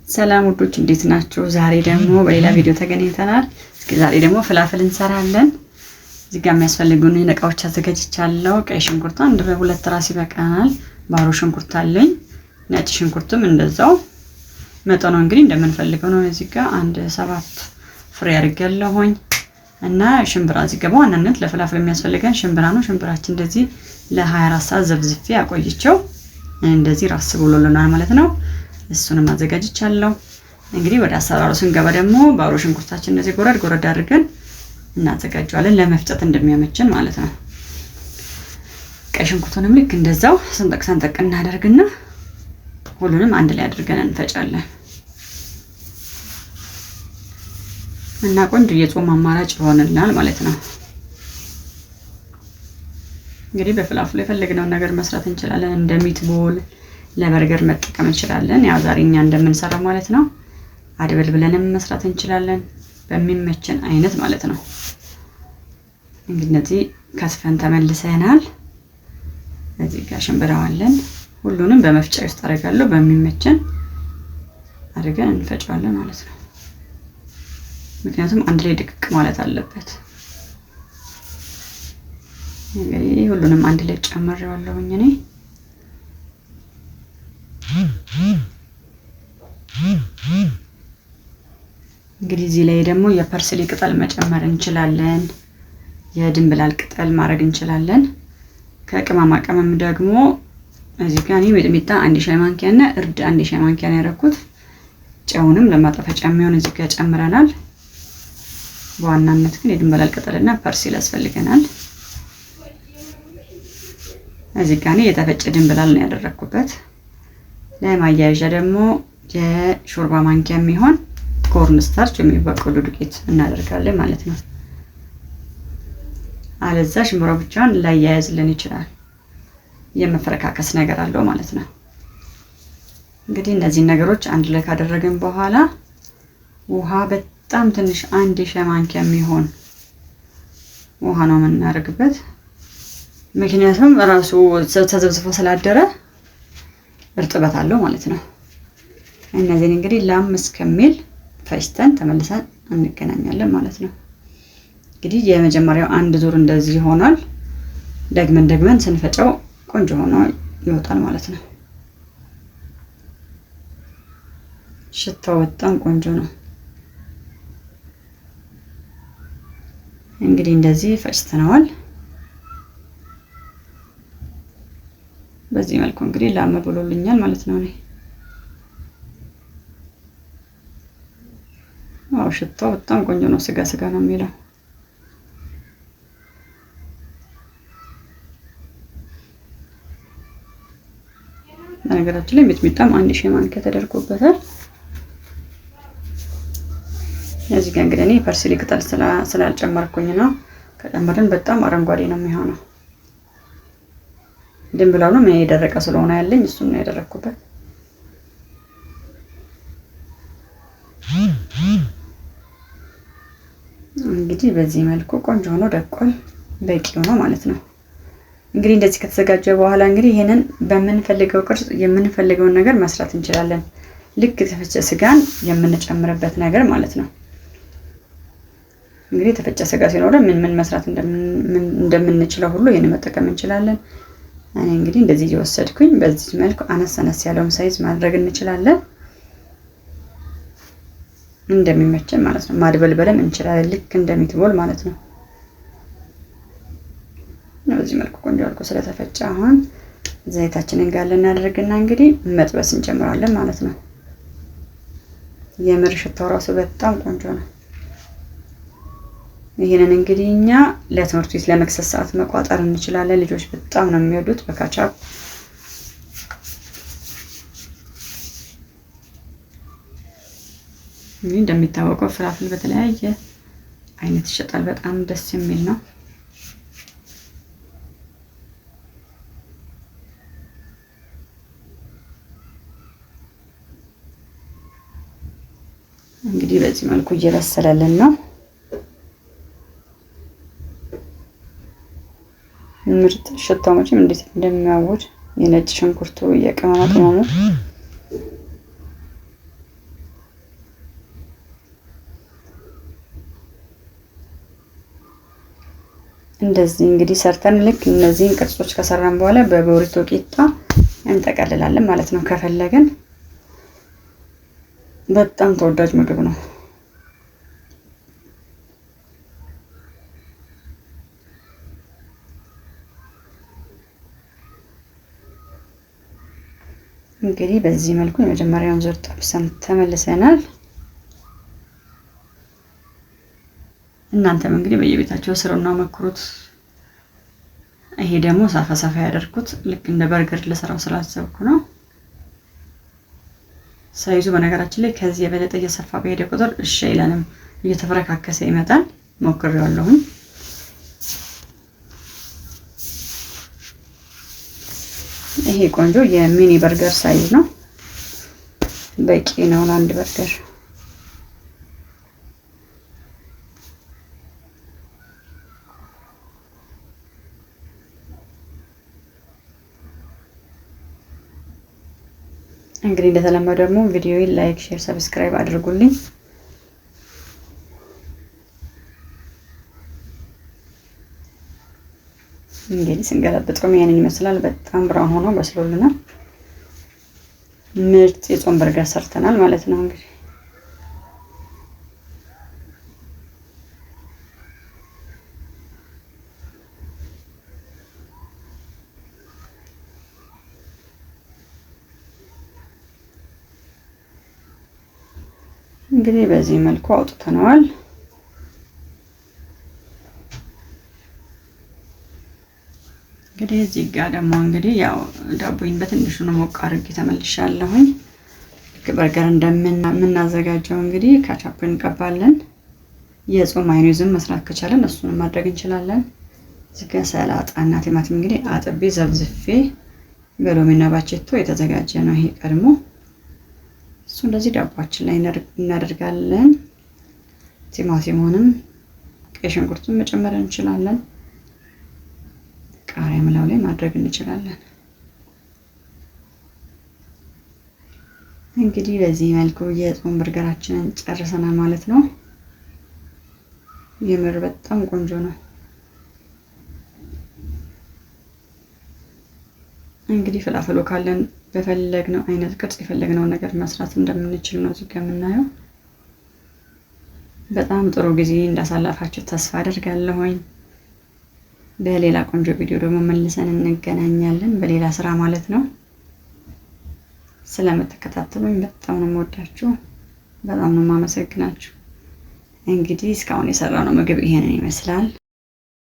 ሰላም ውዶች እንዴት ናችሁ? ዛሬ ደግሞ በሌላ ቪዲዮ ተገናኝተናል። እስኪ ዛሬ ደግሞ ፍላፍል እንሰራለን። እዚህ ጋር የሚያስፈልጉን እቃዎች አዘጋጅቻለሁ። ቀይ ሽንኩርት አንድ ሁለት ራስ ይበቃናል። ባሮ ሽንኩርት አለኝ። ነጭ ሽንኩርትም እንደዛው መጠኑ እንግዲህ እንደምንፈልገው ነው። እዚህ ጋር አንድ 7 ፍሬ አድርጌያለሁኝ እና ሽምብራ እዚህ ጋር በዋናነት ለፍላፍል የሚያስፈልገን ሽምብራ ነው። ሽምብራችን እንደዚህ ለ24 ሰዓት ዘብዝፌ አቆይቼው እንደዚህ ራስ ብሎልናል ማለት ነው። እሱንም አዘጋጅቻለሁ። እንግዲህ ወደ አሰራሩ ስንገባ ደግሞ ባሮ ሽንኩርታችን እንደዚህ ጎረድ ጎረድ አድርገን እናዘጋጀዋለን ለመፍጨት እንደሚያመችን ማለት ነው። ቀይ ሽንኩርቱንም ልክ እንደዛው ሰንጠቅ ሰንጠቅ እናደርግና ሁሉንም አንድ ላይ አድርገን እንፈጫለን እና ቆንጆ የጾም አማራጭ ይሆንልናል ማለት ነው። እንግዲህ በፍላፍሉ የፈለግነውን ነገር መስራት እንችላለን። እንደ ሚትቦል ለበርገር መጠቀም እንችላለን። ያው ዛሬኛ እንደምንሰራ ማለት ነው። አድበል ብለንም መስራት እንችላለን በሚመችን አይነት ማለት ነው። እንግዲህ ከስፈን ተመልሰናል። እዚህ ጋር ሽምብራዋለን ሁሉንም በመፍጫ ውስጥ አደርጋለሁ በሚመችን አድርገን እንፈጫዋለን ማለት ነው። ምክንያቱም አንድ ላይ ድቅቅ ማለት አለበት። እንግዲህ ሁሉንም አንድ ላይ ጨምሬዋለሁኝ እኔ እንግዲህ እዚህ ላይ ደግሞ የፐርስሊ ቅጠል መጨመር እንችላለን። የድንብላል ቅጠል ማድረግ እንችላለን። ከቅመማ ቅመም ደግሞ እዚህ ጋር እኔ ሚጥሚጣ 1 ሻይ ማንኪያ እና እርድ 1 ሻይ ማንኪያ ነው ያደረኩት። ጨውንም ለማጣፈጫ የሚሆን እዚህ ጋር ጨምረናል። በዋናነት ግን የድንብላል ቅጠልና ፐርስሊ ያስፈልገናል። እዚህ ጋር እኔ የተፈጨ ድንብላል ነው ያደረኩበት። ለማያያዣ ደግሞ የሾርባ ማንኪያ የሚሆን ኮርን ስታርች የሚበቀሉ ዱቄት እናደርጋለን ማለት ነው። አለዛ ሽምብራው ብቻውን ላያያዝልን ይችላል። የመፈረካከስ ነገር አለው ማለት ነው። እንግዲህ እነዚህ ነገሮች አንድ ላይ ካደረግን በኋላ ውሃ በጣም ትንሽ 1 ሻይ ማንኪያ የሚሆን ውሃ ነው የምናደርግበት። ምክንያቱም ራሱ ተዘብዝፎ ስላደረ እርጥበት አለው ማለት ነው። እነዚህን እንግዲህ ላም እስከሚል ፈጭተን ተመልሰን እንገናኛለን ማለት ነው። እንግዲህ የመጀመሪያው አንድ ዙር እንደዚህ ሆኗል። ደግመን ስንፈጨው ቆንጆ ሆኖ ይወጣል ማለት ነው። ሽታው በጣም ቆንጆ ነው። እንግዲህ እንደዚህ ፈጭተናል። በዚህ መልኩ እንግዲህ ላም ብሎልኛል ማለት ነው። አው ሽታው በጣም ቆንጆ ነው። ስጋ ነው የሚለው። በነገራችን ላይ ሚጥሚጣም 1 ሻይ ማንኪያ ተደርጎበታል። እዚህ ጋር እንግዲህ እኔ ፐርስሊ ቅጠል ስላልጨመርኩኝ ነው። ከጨመርን በጣም አረንጓዴ ነው የሚሆነው። ድንብላሉ ምን የደረቀ ስለሆነ ያለኝ እሱን ነው ያደረኩበት። እንግዲህ በዚህ መልኩ ቆንጆ ሆኖ ደቆል በቂው ነው ማለት ነው። እንግዲህ እንደዚህ ከተዘጋጀ በኋላ እንግዲህ ይሄንን በመንፈልገው ቅርጽ የምንፈልገውን ነገር መስራት እንችላለን። ልክ የተፈጨ ስጋን የምንጨምርበት ነገር ማለት ነው። እንግዲህ የተፈጨ ስጋ ሲኖር ምን መስራት እንደምንችለው ሁሉ ይሄን መጠቀም እንችላለን። እኔ እንግዲህ እንደዚህ እየወሰድኩኝ በዚህ መልኩ አነስ ያለውን ሳይዝ ማድረግ እንችላለን እንደሚመቸን ማለት ነው። ማድበልበልም እንችላለን ልክ እንደሚትቦል ማለት ነው። በዚህ መልኩ ቆንጆ አድርጎ ስለተፈጨ አሁን ዘይታችንን ጋር እናደርግና እንግዲህ መጥበስ እንጀምራለን ማለት ነው። የምር ሽታው ራሱ በጣም ቆንጆ ነው። ይሄንን እንግዲህ እኛ ለትምህርት ቤት ለመክሰስ ሰዓት መቋጠር እንችላለን። ልጆች በጣም ነው የሚወዱት በካቻፕ። እንግዲህ እንደሚታወቀው ፍራፍል በተለያየ አይነት ይሸጣል። በጣም ደስ የሚል ነው። እንግዲህ በዚህ መልኩ እየበሰለልን ነው። ምርጥ ሽታው መቼም እንዴት እንደሚያውድ የነጭ ሽንኩርቱ የቅመማ ቅመሙ እንደዚህ እንግዲህ ሰርተን ልክ እነዚህን ቅርጾች ከሰራን በኋላ በቦሪቶ ቂጣ እንጠቀልላለን ማለት ነው። ከፈለግን በጣም ተወዳጅ ምግብ ነው። እንግዲህ በዚህ መልኩ የመጀመሪያውን ዙር ጠብሰን ተመልሰናል። እናንተም እንግዲህ በየቤታችሁ ስሩና መክሩት። ይሄ ደግሞ ሳፋ ሳፋ ያደርኩት ልክ እንደ በርገር ለሰራው ስላሰብኩ ነው። ሳይዙ በነገራችን ላይ ከዚህ የበለጠ እየሰፋ በሄደ ቁጥር እሺ አይለንም፣ እየተፈረካከሰ ይመጣል። ሞክሬዋለሁ። ይሄ ቆንጆ የሚኒ በርገር ሳይዝ ነው። በቂ ነው ለአንድ በርገር። እንግዲህ እንደተለመደው ደግሞ ቪዲዮውን ላይክ፣ ሼር፣ ሰብስክራይብ አድርጉልኝ። እንግዲህ ስንገለብጠው ያንን ይመስላል። በጣም ብራውን ሆኖ በስሎልናል። ምርጥ የጾም በርገር ሰርተናል ማለት ነው። እንግዲህ በዚህ መልኩ አውጥተናል። እንግዲህ እዚህ ጋር ደግሞ እንግዲህ ያው ዳቦዬን በትንሹ ነው ሞቅ አድርጌ ተመልሻለሁኝ። በርገር እንደምናዘጋጀው እንግዲህ ካቻፕ እንቀባለን። የጾም ማዮኔዝም መስራት ከቻለን እሱን ማድረግ እንችላለን። እዚህ ጋር ሰላጣ እና ቲማቲም እንግዲህ አጥቤ ዘብዝፌ በሎሚና ባቼቶ የተዘጋጀ ነው። ይሄ ቀድሞ እሱ እንደዚህ ዳቦአችን ላይ እናደርጋለን። ቲማቲሙንም ቀይ ሽንኩርቱን መጨመር እንችላለን። ቃሪያ ምላው ላይ ማድረግ እንችላለን። እንግዲህ በዚህ መልኩ የጾም በርገራችንን ጨርሰናል ማለት ነው። የምር በጣም ቆንጆ ነው። እንግዲህ ፍላፍሎ ካለን በፈለግነው አይነት ቅርጽ የፈለግነውን ነገር መስራት እንደምንችል ነው እዚህ ጋር የምናየው። በጣም ጥሩ ጊዜ እንዳሳለፋችሁ ተስፋ አደርጋለሁኝ። በሌላ ቆንጆ ቪዲዮ ደግሞ መልሰን እንገናኛለን፣ በሌላ ስራ ማለት ነው። ስለምትከታተሉኝ በጣም ነው የምወዳችሁ፣ በጣም ነው የማመሰግናችሁ። እንግዲህ እስካሁን የሰራነው ምግብ ይሄንን ይመስላል።